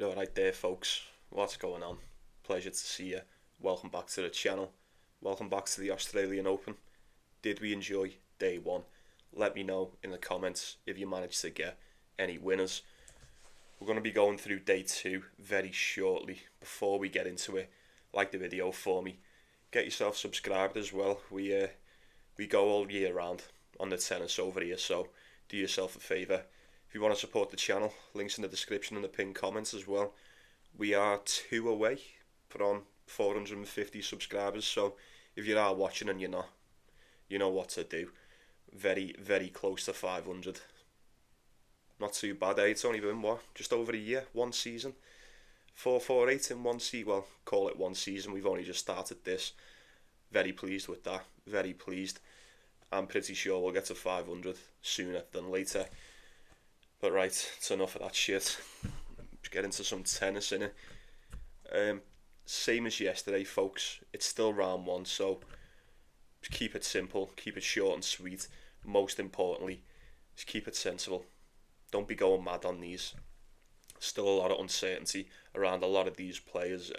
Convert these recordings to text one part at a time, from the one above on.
Alright there folks, what's going on? Pleasure to see you. Welcome back to the channel. Welcome back to the Australian Open. Did we enjoy day one? Let me know in the comments if you managed to get any winners. We're going to be going through day two very shortly. Before we get into it, like the video for me. Get yourself subscribed as well. We go all year round on the tennis over here, so do yourself a favour. If you want to support the channel, links in the description and the pinned comments as well. We are 2 away from 450 subscribers, so if you are watching and you're not, you know what to do. Very, very close to 500. Not too bad, eh? It's only been, just over a year, one season. 448 in one season, well, call it one season. We've only just started this. Very pleased with that, very pleased. I'm pretty sure we'll get to 500 sooner than later. But right, it's enough of that shit. Let's get into some tennis, innit? Same as yesterday, folks. It's still round one, so keep it simple, keep it short and sweet. Most importantly, just keep it sensible. Don't be going mad on these. Still a lot of uncertainty around a lot of these players.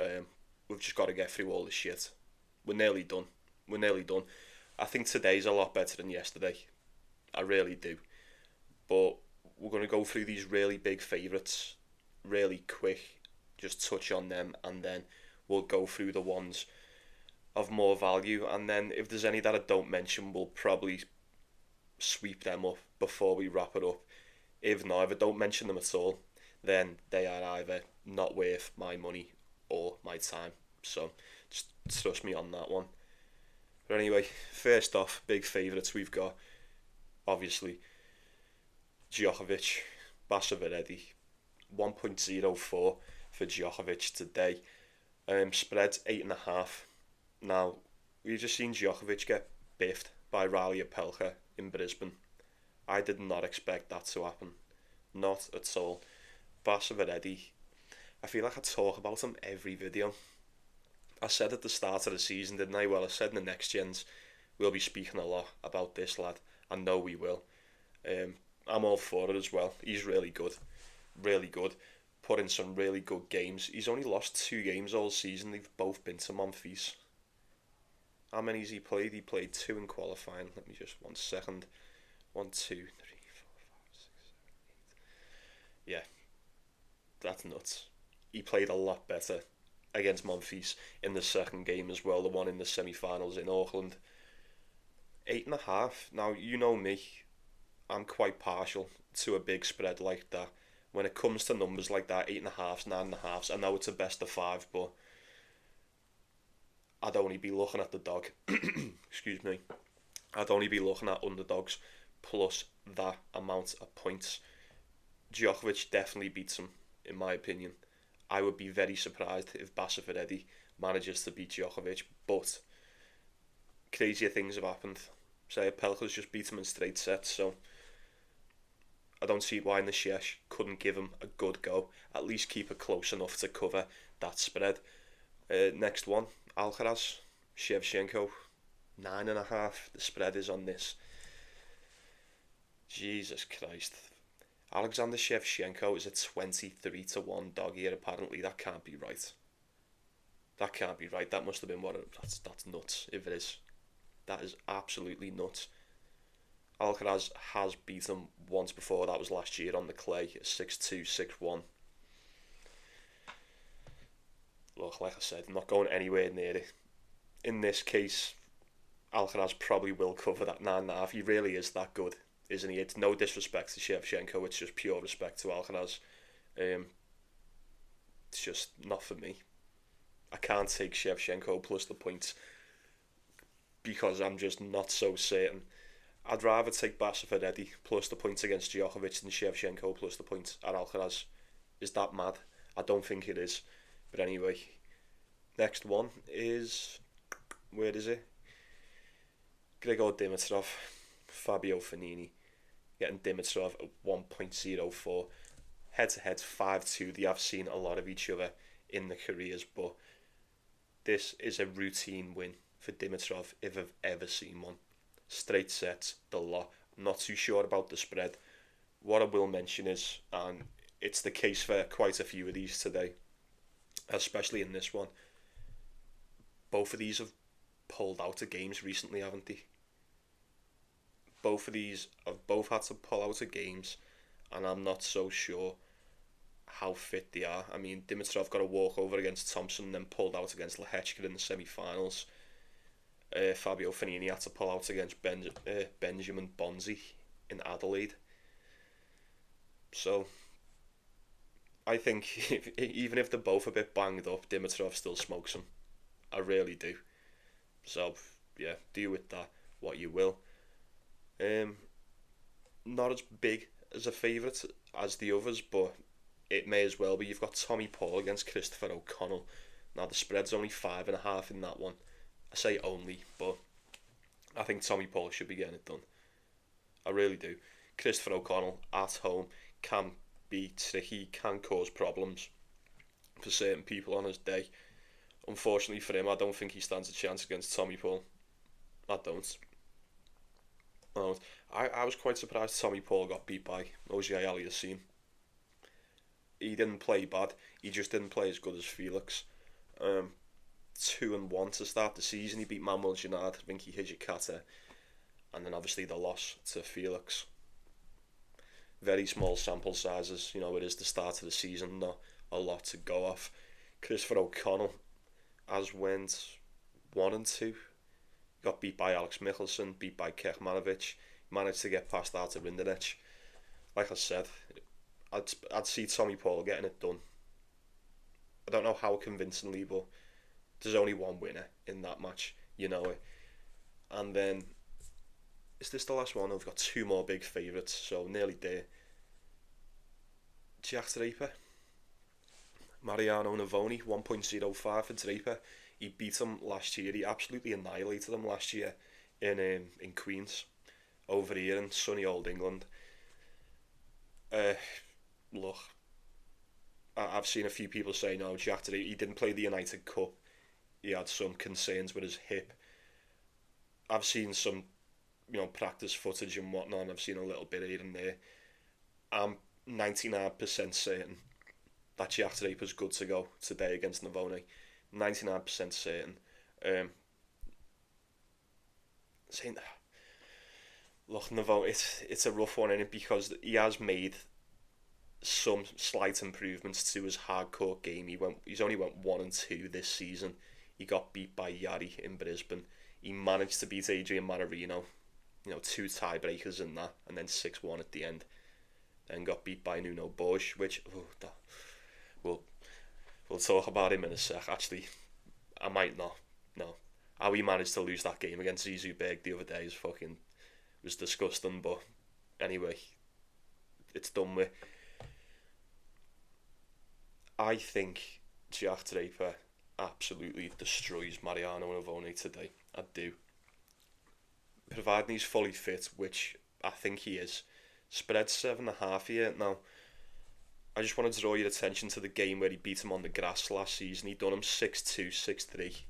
We've just got to get through all the shit. We're nearly done. We're nearly done. I think today's a lot better than yesterday. I really do. But we're going to go through these really big favourites really quick, just touch on them, and then we'll go through the ones of more value, and then if there's any that I don't mention, we'll probably sweep them up before we wrap it up. If not, if I don't mention them at all, then they are either not worth my money or my time, so just trust me on that one. But anyway, first off, big favourites we've got, obviously, Djokovic, Basaveretti, 1.04 for Djokovic today. Spread's 8.5. Now, we've just seen Djokovic get biffed by Riley Opelka in Brisbane. I did not expect that to happen. Not at all. Basaveretti, I feel like I talk about him every video. I said at the start of the season, didn't I? Well, I said in the next gens, we'll be speaking a lot about this lad. I know we will. I'm all for it as well. He's really good. Really good. Put in some really good games. He's only lost 2 games all season. They've both been to Monfils. How many has he played? He played 2 in qualifying. Let me just, 1 second. 1, 2, 3, 4, 5, 6, 7, 8. Yeah. That's nuts. He played a lot better against Monfils in the second game as well. The one in the semi-finals in Auckland. 8.5. Now, you know me. I'm quite partial to a big spread like that. When it comes to numbers like that, 8.5s, 9.5s, I know it's a best of 5, but I'd only be looking at the dog. Excuse me. I'd only be looking at underdogs plus that amount of points. Djokovic definitely beats him, in my opinion. I would be very surprised if Basaveretti manages to beat Djokovic, but crazier things have happened. Say Opelka's just beat him in straight sets, so I don't see why Nishesh couldn't give him a good go. At least keep it close enough to cover that spread. Next one, Alcaraz, Shevchenko, 9.5. The spread is on this. Jesus Christ. Alexander Shevchenko is a 23-1 dog here, apparently. That can't be right. That can't be right. That must have been that's nuts, if it is. That is absolutely nuts. Alcaraz has beaten once before. That was last year on the clay, 6-2, 6-1. Look, like I said, I'm not going anywhere near it. In this case, Alcaraz probably will cover that 9.5. He really is that good, isn't he? It's no disrespect to Shevchenko. It's just pure respect to Alcaraz. It's just not for me. I can't take Shevchenko plus the points because I'm just not so certain. I'd rather take Basaveretti plus the points against Djokovic than Shevchenko plus the points at Alcaraz. Is that mad? I don't think it is. But anyway, next one is, where is it? Grigor Dimitrov, Fabio Fognini, getting Dimitrov at 1.04. Head-to-head 5-2. They have seen a lot of each other in the careers, but this is a routine win for Dimitrov if I've ever seen one. Straight sets, the lot. I'm not too sure about the spread. What I will mention is, and it's the case for quite a few of these today, especially in this one. Both of these have pulled out of games recently, haven't they? Both of these have both had to pull out of games, and I'm not so sure how fit they are. I mean, Dimitrov got a walkover against Thompson, then pulled out against Lehechka in the semi-finals. Fabio Fognini had to pull out against Benjamin Bonzi in Adelaide. So, I think even if they're both a bit banged up, Dimitrov still smokes them. I really do. So, yeah, do with that what you will. Um, Not as big as a favourite as the others, but it may as well be. You've got Tommy Paul against Christopher O'Connell. Now, the spread's only 5.5 in that one. I say only, but I think Tommy Paul should be getting it done. I really do. Christopher O'Connell at home can be tricky, can cause problems for certain people on his day. Unfortunately for him, I don't think he stands a chance against Tommy Paul. I don't. I was quite surprised Tommy Paul got beat by Ojai Aliassime. He didn't play bad, he just didn't play as good as Felix. 2-1 to start the season. He beat Manuel Gennard, Rinky Hijikata, and then obviously the loss to Felix. Very small sample sizes, it is the start of the season, not a lot to go off. Christopher O'Connell as went 1-2. Got beat by Alex Michelson, beat by Kekmanovic, managed to get past Artur Rinderknech. Like I said, I'd see Tommy Paul getting it done. I don't know how convincingly, but there's only one winner in that match, you know it. And then, is this the last one? We've got two more big favourites, so nearly there. Jack Draper, Mariano Navoni, 1.05 for Draper. He beat him last year. He absolutely annihilated him last year in Queens, over here in sunny old England. Look, I've seen a few people say no, Jack Draper, he didn't play the United Cup. He had some concerns with his hip. I've seen some, practice footage and whatnot, and I've seen a little bit here and there. I'm 99% certain that Jack Draper's good to go today against Navoni. 99% certain. Saying, look, Navoni, it's a rough one in it because he has made some slight improvements to his hardcore game. He's only went 1-2 this season. He got beat by Yari in Brisbane. He managed to beat Adrian Manarino, 2 tiebreakers in that, and then 6-1 at the end. Then got beat by Nuno Bosch, which we'll talk about him in a sec. Actually, I might not. No, how he managed to lose that game against Zizou Berg the other day was disgusting. But anyway, it's done with. I think Jack Draper absolutely destroys Mariano Navoni today. I do. Providing he's fully fit, which I think he is. Spread 7.5 here. Now, I just want to draw your attention to the game where he beat him on the grass last season. He done him 6-2, 6-3.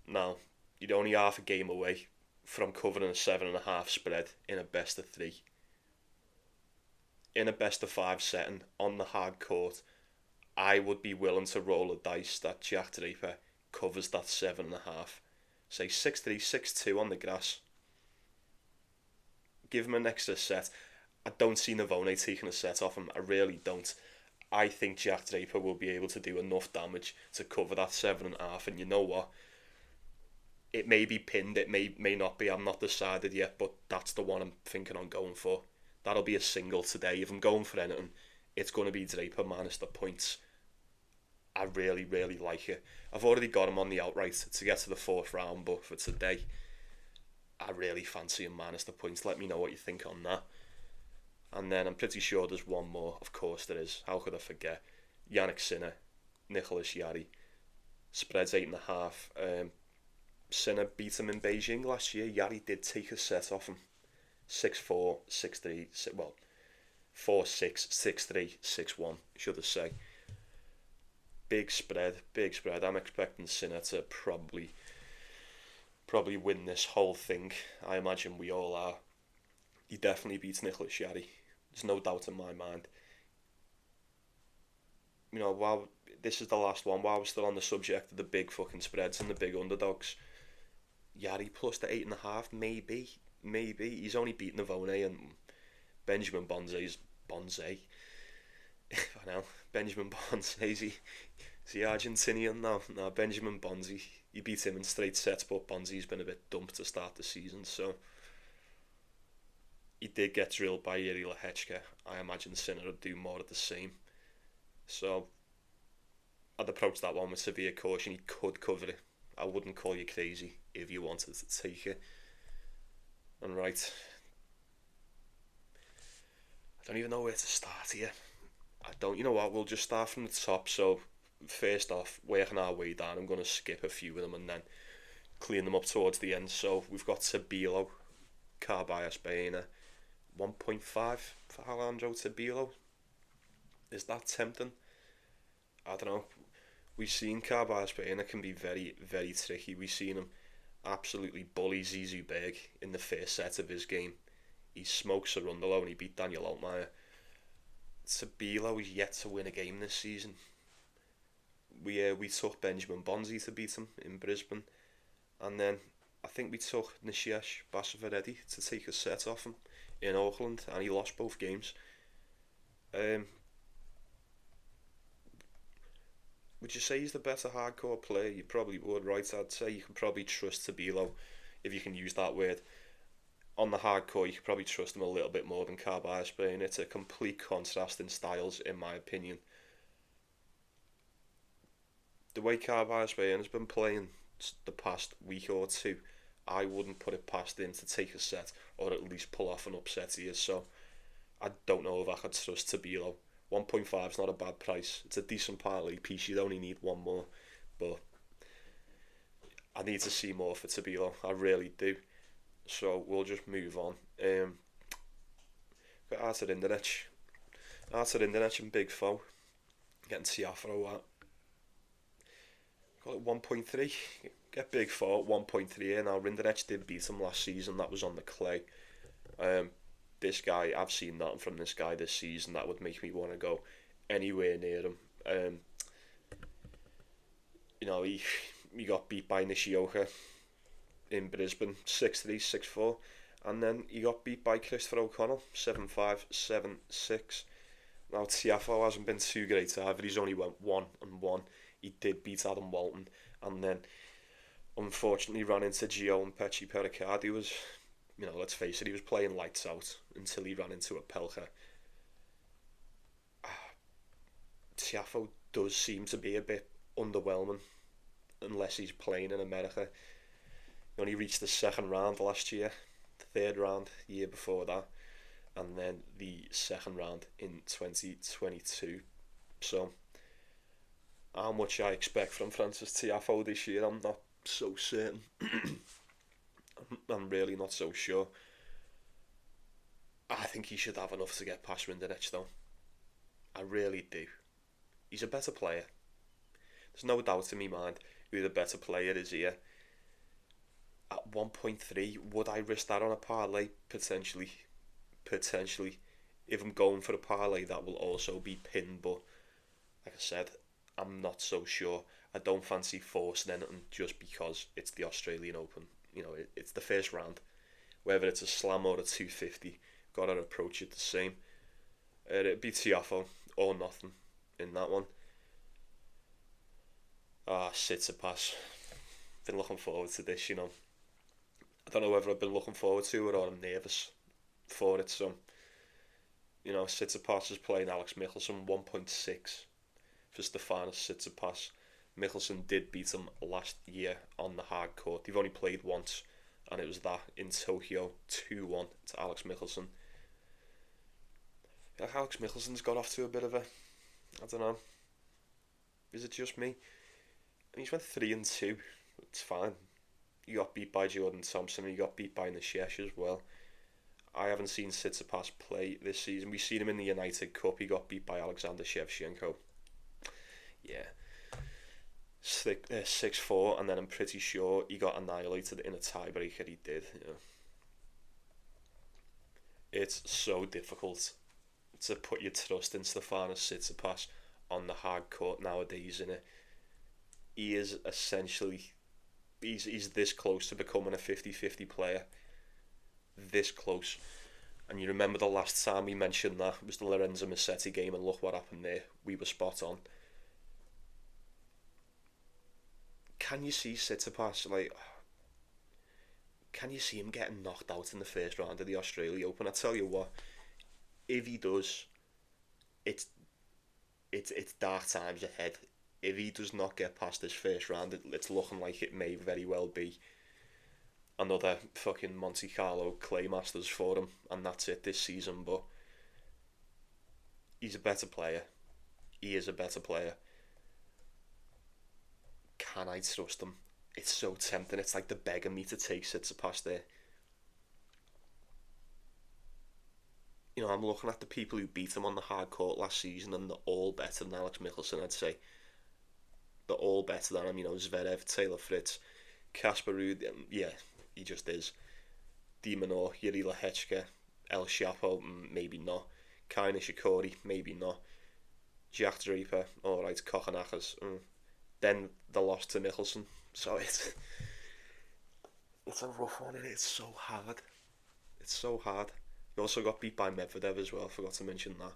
Now, you're only half a game away from covering a 7.5 spread in a best of 3. In a best of 5 setting on the hard court, I would be willing to roll a dice that Jack Draper covers that 7.5. Say 6-3, 6-2 on the grass. Give him an extra set. I don't see Navoni taking a set off him. I really don't. I think Jack Draper will be able to do enough damage to cover that 7.5. And you know what? It may be pinned. It may not be. I'm not decided yet. But that's the one I'm thinking on going for. That'll be a single today. If I'm going for anything, it's going to be Draper minus the points. I really, really like it. I've already got him on the outright to get to the 4th round. But for today, I really fancy him minus the points. Let me know what you think on that. And then I'm pretty sure there's one more. Of course there is. How could I forget? Yannick Sinner, Nicholas Yari. Spreads 8.5. Sinner beat him in Beijing last year. Yari did take a set off him. 6-4, 6-3, 4-6, 6-3, 6-1, should I say. Big spread. I'm expecting Sinner to probably win this whole thing. I imagine we all are. He definitely beats Nicholas Yari. There's no doubt in my mind. While this is the last one, while we're still on the subject of the big fucking spreads and the big underdogs, Yari plus the 8.5, maybe. He's only beaten Avone and Benjamin Bonze's Bonze. I know, Benjamin Bonze, is he Argentinian now? No, Benjamin Bonzi. He beat him in straight sets, but Bonzi's been a bit dumped to start the season, so he did get drilled by Yuri Lehechka. I imagine Sinner would do more of the same. So I'd approach that one with severe caution. He could cover it. I wouldn't call you crazy if you wanted to take it. And right, I don't even know where to start here. I don't. You know what? We'll just start from the top. So first off, working our way down, I'm going to skip a few of them and then clean them up towards the end. So we've got Tabilo, Carbias Baena, 1.5 for Alejandro Tabilo. Is that tempting? I don't know. We've seen Carbias Baena can be very, very tricky. We've seen him absolutely bully Zizou Berg in the first set of his game. He smoked Sarundalo and he beat Daniel Altmaier. Tabilo is yet to win a game this season. We took Benjamin Bonzi to beat him in Brisbane, and then I think we took Nishish Basavaredi to take a set off him in Auckland, and he lost both games. Would you say he's the better hardcore player? You probably would, right? I'd say you can probably trust Tabilo, if you can use that word. On the hardcore, you could probably trust him a little bit more than Carbias Baena. It's a complete contrast in styles, in my opinion. The way Carbias Baena has been playing the past week or two, I wouldn't put it past him to take a set or at least pull off an upset here. So I don't know if I could trust Tabilo. 1.5 is not a bad price. It's a decent parlay piece. You'd only need one more, but I need to see more for Tabilo. I really do. So we'll just move on. Got Artur Indinec. Artur Indinec and Big Foe. Getting Tiafo at, call it 1.3. Get Big Foe at 1.3 here. Now Rinderech did beat him last season. That was on the clay. This guy, I've seen nothing from this guy this season that would make me want to go anywhere near him. He got beat by Nishioka in Brisbane, 6-3, 6-4, and then he got beat by Christopher O'Connell, 7-5, 7-6. Now Tiafo hasn't been too great either. He's only went 1-1. He did beat Adam Walton, and then unfortunately ran into Gio and Pechi Pericard. He was, let's face it, he was playing lights out until he ran into a Pelka. Tiafo does seem to be a bit underwhelming unless he's playing in America. He only reached the second round last year, the third round the year before that, and then the second round in 2022. So how much I expect from Francis Tiafo this year, I'm not so certain. I'm really not so sure. I think he should have enough to get past Rinderech though. I really do. He's a better player. There's no doubt in my mind who the better player is here. At 1.3, would I risk that on a parlay? Potentially. If I'm going for a parlay, that will also be pinned, but like I said, I'm not so sure. I don't fancy forcing anything just because it's the Australian Open. It's the first round. Whether it's a slam or a 250, gotta approach it the same. It'd be Tiafo or nothing in that one. Tsitsipas. Been looking forward to this, I don't know whether I've been looking forward to it or I'm nervous for it. So, Tsitsipas is playing Alex Michelsen, 1.6 for Stefanos Tsitsipas. Michelsen did beat him last year on the hard court. They've only played once, and it was that in Tokyo, 2-1 to Alex Michelsen. Alex Michelsen's got off to a bit of a, I don't know, is it just me? I mean, he's went 3-2, it's fine. He got beat by Jordan Thompson and he got beat by Nishish as well. I haven't seen Tsitsipas play this season. We've seen him in the United Cup. He got beat by Alexander Shevchenko. Yeah. 6-4, and then I'm pretty sure he got annihilated in a tiebreaker. He did. It's so difficult to put your trust into Stefanos Tsitsipas on the hard court nowadays. In it, he is essentially he's this close to becoming a 50-50 player. This close. And you remember the last time we mentioned that was the Lorenzo Musetti game, and look what happened there. We were spot on. Can you see Tsitsipas, like, can you see him getting knocked out in the first round of the Australia Open? I tell you what, if he does, it's it's dark times ahead. If he does not get past this first round, it's looking like it may very well be another fucking Monte Carlo Clay Masters for him, and that's it this season. But he's a better player. He is a better player. Can I trust him? It's so tempting. It's like the begging me to take Tsitsipas there. You know, I'm looking at the people who beat him on the hard court last season, and they're all better than Alex Michelsen, I'd say. They're all better than him. You know, Zverev, Taylor Fritz, Casper Ruud, yeah, he just is. Di Minor, Yuri Lehechka, El Chapo, maybe not. Kai Nishikori, maybe not. Jack Draper, alright, Kokkinakis. Then the loss to Michelsen. So it's a rough one, and it's so hard. It's so hard. He also got beat by Medvedev as well, I forgot to mention that.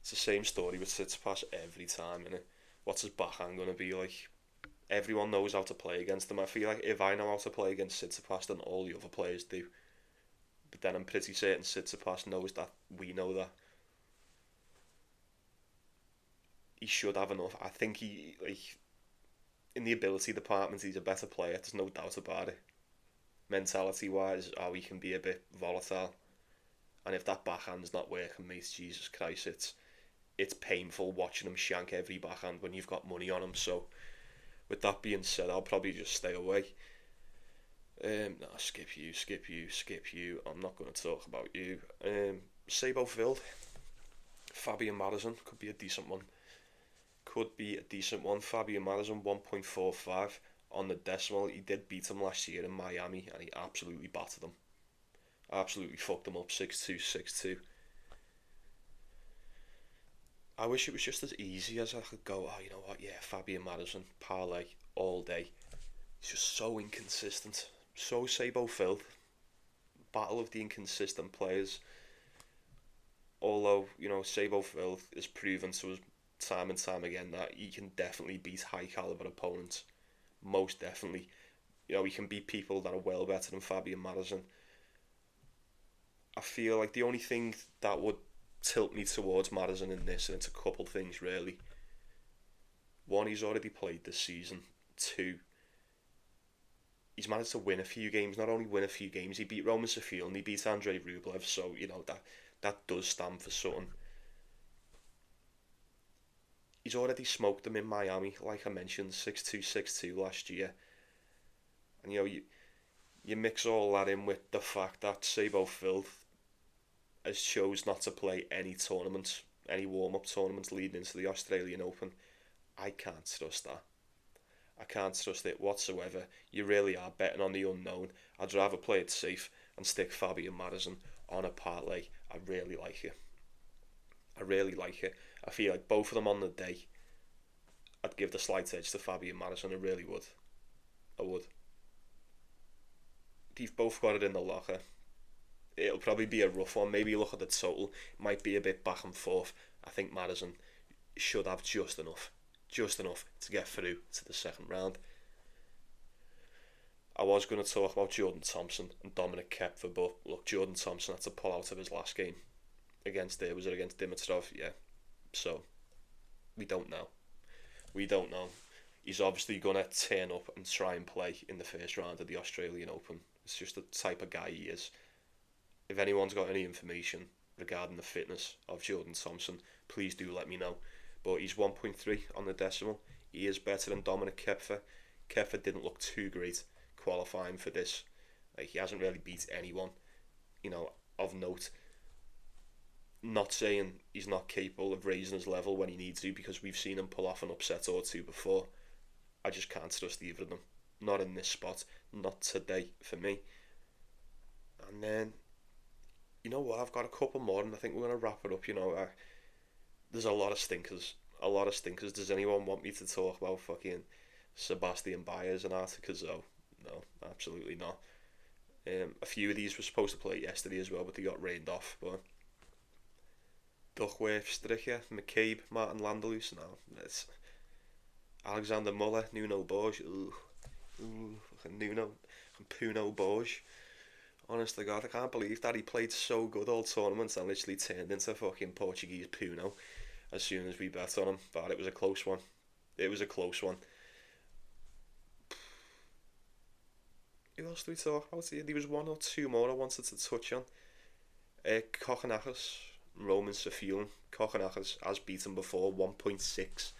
It's the same story with Tsitsipas every time, innit? What's his backhand going to be like? Everyone knows how to play against him. I feel like if I know how to play against Tsitsipas, then all the other players do. But then I'm pretty certain Tsitsipas knows that we know that. He should have enough. I think he, like, in the ability department, he's a better player. There's no doubt about it. Mentality-wise, he can be a bit volatile. And if that backhand's not working, mate, Jesus Christ, it's painful watching him shank every backhand when you've got money on him. So, with that being said, I'll probably just stay away. Skip you. I'm not going to talk about you. Sabo Phil, Fabian Madison could be a decent one. Fabian Madison 1.45 on the decimal. He did beat him last year in Miami, and he absolutely battered him. Absolutely fucked him up 6-2, 6-2. I wish it was just as easy as I could go, you know what, yeah, Fabian Madison, parlay, all day. He's just so inconsistent. So Sabo Phil. Battle of the inconsistent players. Although, you know, Sabo Phil is proven to us time and time again that he can definitely beat high caliber opponents. Most definitely. You know, he can beat people that are well better than Fabian Madison. I feel like the only thing that would tilt me towards Madison in this, and it's a couple things really. One, he's already played this season. Two, he's managed to win a few games. Not only win a few games, he beat Roman Safil and he beat Andrei Rublev, so you know that does stand for something. He's already smoked them in Miami, like I mentioned, 6-2, 6-2 last year. And you know, you mix all that in with the fact that Sabo Phil has chose not to play any tournaments, any warm-up tournaments leading into the Australian Open. I can't trust that. I can't trust it whatsoever. You really are betting on the unknown. I'd rather play it safe and stick Fabian Madison on a parlay. I really like it. I feel like both of them on the day, I'd give the slight edge to Fabian Madison. I really would. I would. They've both got it in the locker. It'll probably be a rough one. Maybe you look at the total, it might be a bit back and forth. I think Madison should have just enough to get through to the second round. I was going to talk about Jordan Thompson and Dominic Koepfer, but look, Jordan Thompson had to pull out of his last game against Dimitrov? Yeah. So, we don't know. He's obviously going to turn up and try and play in the first round of the Australian Open. It's just the type of guy he is. If anyone's got any information regarding the fitness of Jordan Thompson, please do let me know. But he's 1.3 on the decimal. He is better than Dominic Koepfer. Koepfer didn't look too great qualifying for this. Like, he hasn't really beat anyone, you know, of note. Not saying he's not capable of raising his level when he needs to, because we've seen him pull off an upset or two before. I just can't trust either of them. Not in this spot. Not today for me. And then you know what? I've got a couple more, and I think we're gonna wrap it up. There's a lot of stinkers. A lot of stinkers. Does anyone want me to talk about fucking Sebastian Baez and Arctic? Oh, no, absolutely not. A few of these were supposed to play yesterday as well, but they got rained off. But Duckworth, Stricker, McCabe, Martin Landerloos, no, it's Alexander Muller, Nuno Borges, Nuno and Puno Borges. Honest to God, I can't believe that he played so good all tournament and literally turned into fucking Portuguese Puno as soon as we bet on him. But it was a close one. It was a close one. Who else do we talk about here? There was one or two more I wanted to touch on. Kokkinakis, Roman Saffiullin. Kokkinakis has beaten before, 1.6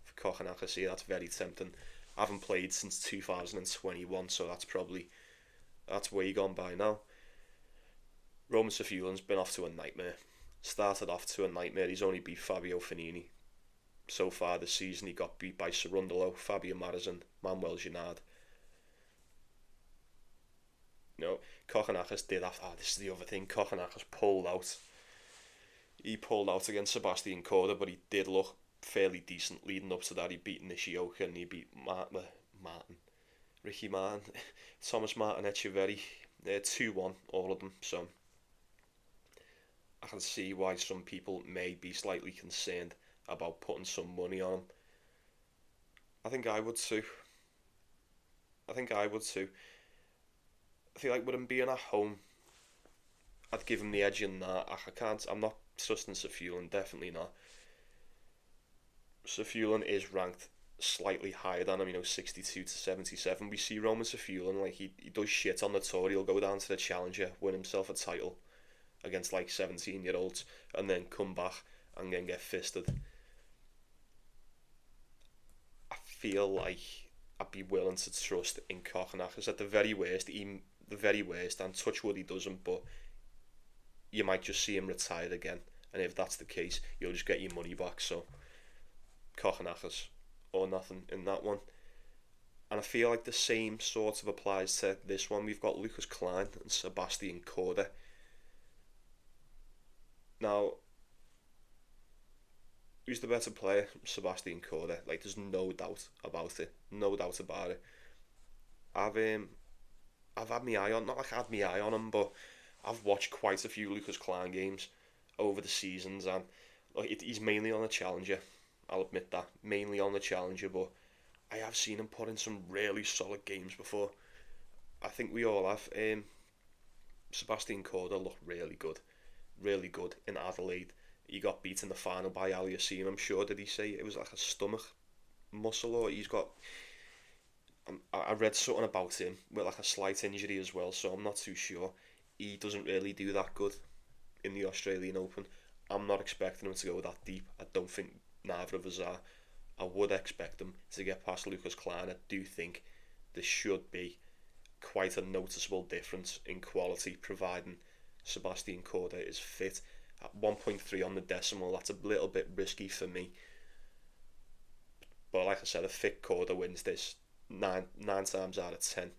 for Kokkinakis here. That's very tempting. I haven't played since 2021, so that's way gone by now. Roman Saffiullin's been off to a nightmare. Started off to a nightmare. He's only beat Fabio Fognini so far this season. He got beat by Cerundolo, Fabio Marizan, Manuel Ginard. No, Kokkinakis did have. This is the other thing. Kokkinakis pulled out. He pulled out against Sebastian Korda, but he did look fairly decent leading up to that. He beat Nishioka and he beat Ricky Martin, Thomas Martin Echeverry, 2-1, all of them. So I can see why some people may be slightly concerned about putting some money on him. I think I would too. I think I would too. I feel like with him being at home, I'd give him the edge in that. I can't. I'm not trusting Saffiullin. Definitely not. Saffiullin is ranked slightly higher than him. 62 to 77. We see Roman Saffiullin, like he does shit on the tour. He'll go down to the Challenger, win himself a title against like 17-year-olds, and then come back and then get fisted. I feel like I'd be willing to trust in Kokkinakis at the very worst. And touch wood he doesn't, but you might just see him retire again, and if that's the case, you'll just get your money back. So Kokkinakis or nothing in that one. And I feel like the same sort of applies to this one. We've got Lucas Klein and Sebastian Korda. Now, who's the better player? Sebastian Korda. Like, there's no doubt about it. No doubt about it. I've had my eye on, not like I had my eye on him, but I've watched quite a few Lucas Klein games over the seasons, and like he's mainly on the Challenger. I'll admit that, mainly on the Challenger, but I have seen him put in some really solid games before. I think we all have. Sebastian Korda looked really good in Adelaide. He got beat in the final by Aliassime. I'm sure, did he say it was like a stomach muscle, or he's got. I read something about him with like a slight injury as well, so I'm not too sure. He doesn't really do that good in the Australian Open. I'm not expecting him to go that deep. I don't think neither of us are. I would expect him to get past Lucas Klein. I do think there should be quite a noticeable difference in quality, providing Sebastian Korda is fit. At 1.3 on the decimal, that's a little bit risky for me. But like I said, a fit Korda wins this nine times out of 10.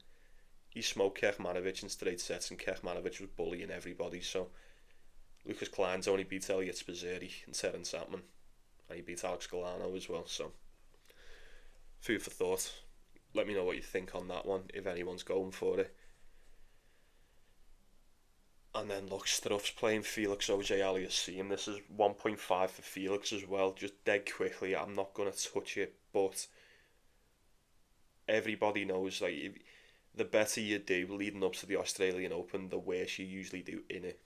He smoked Kekmanovic in straight sets, and Kekmanovic was bullying everybody. So Lucas Klein's only beat Elliot Spazzeri and Terence Atman, and he beat Alex Galano as well. So food for thought. Let me know what you think on that one, if anyone's going for it. And then look, Struff's playing Felix Auger-Aliassime. This is 1.5 for Felix as well. Just dead quickly, I'm not going to touch it, but everybody knows, like, the better you do leading up to the Australian Open, the worse you usually do in it.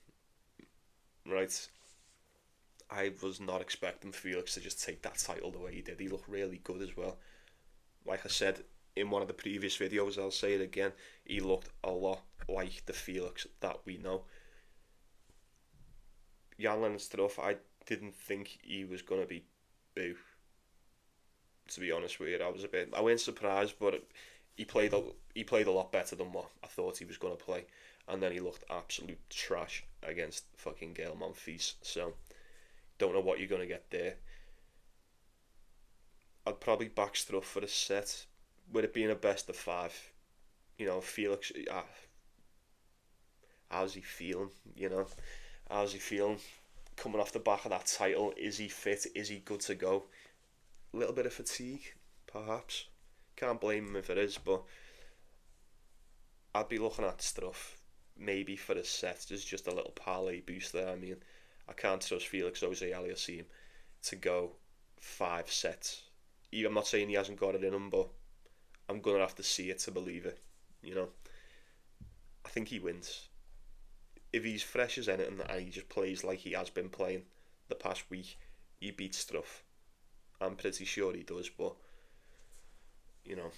Right? I was not expecting Felix to just take that title the way he did. He looked really good as well. Like I said in one of the previous videos, I'll say it again, he looked a lot like the Felix that we know. Jan Struff, I didn't think he was going to be boo. To be honest with you, I wasn't surprised, but he played a lot better than what I thought he was going to play, and then he looked absolute trash against fucking Gael Monfils. So don't know what you're going to get there. I'd probably back Struff for a set, with it being a best of 5. Felix, how's he feeling? How's he feeling coming off the back of that title? Is he fit? Is he good to go? A little bit of fatigue, perhaps. Can't blame him if it is, but I'd be looking at stuff maybe for a set. There's just a little parlay boost there. I mean, I can't trust Felix Auger-Aliassime to go 5 sets. I'm not saying he hasn't got it in him, but I'm gonna have to see it to believe it. You know, I think he wins. If he's fresh as anything and he just plays like he has been playing the past week, he beats Struff. I'm pretty sure he does, but you know,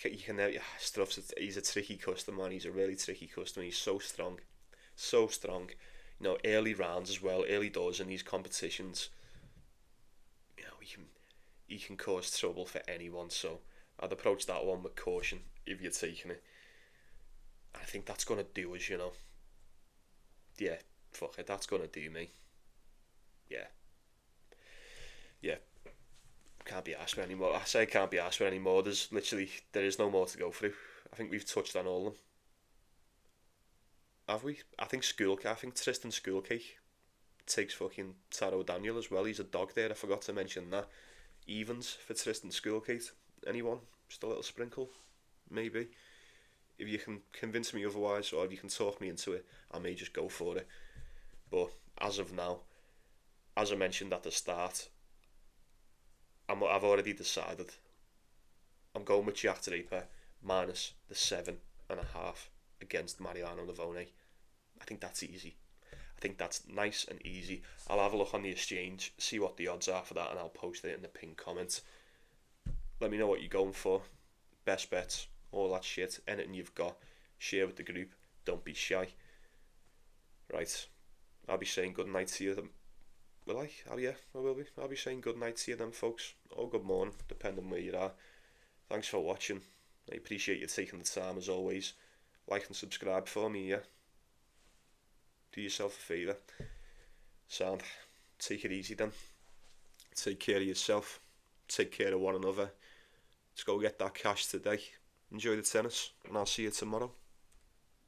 you can never. Struff's he's a tricky customer, and he's a really tricky customer. He's so strong, so strong. You know, early rounds as well, early doors in these competitions. You know, he can cause trouble for anyone. So I'd approach that one with caution if you're taking it. I think that's gonna do us, you know. Yeah, fuck it, that's gonna do me. Yeah, yeah. Can't be asked for any more. I say can't be asked for any more. There is no more to go through. I think we've touched on all of them. Have we? I think Tristan Schoolcake takes fucking Taro Daniel as well. He's a dog there. I forgot to mention that. Evens for Tristan Schoolcake. Anyone? Just a little sprinkle, maybe. If you can convince me otherwise, or if you can talk me into it, I may just go for it. But as of now, as I mentioned at the start, I've already decided. I'm going with Jack Draper minus the 7.5 against Mariano Navone. I think that's easy. I think that's nice and easy. I'll have a look on the exchange, see what the odds are for that, and I'll post it in the pinned comments. Let me know what you're going for. Best bets, all that shit. Anything you've got, share with the group. Don't be shy. Right, I'll be saying good night to you. Will I? Oh yeah, I will be. I'll be saying good night to you then, folks. Or good morning, depending where you are. Thanks for watching. I appreciate you taking the time as always. Like and subscribe for me, yeah? Do yourself a favour. Sound. Take it easy then. Take care of yourself. Take care of one another. Let's go get that cash today. Enjoy the tennis, and I'll see you tomorrow.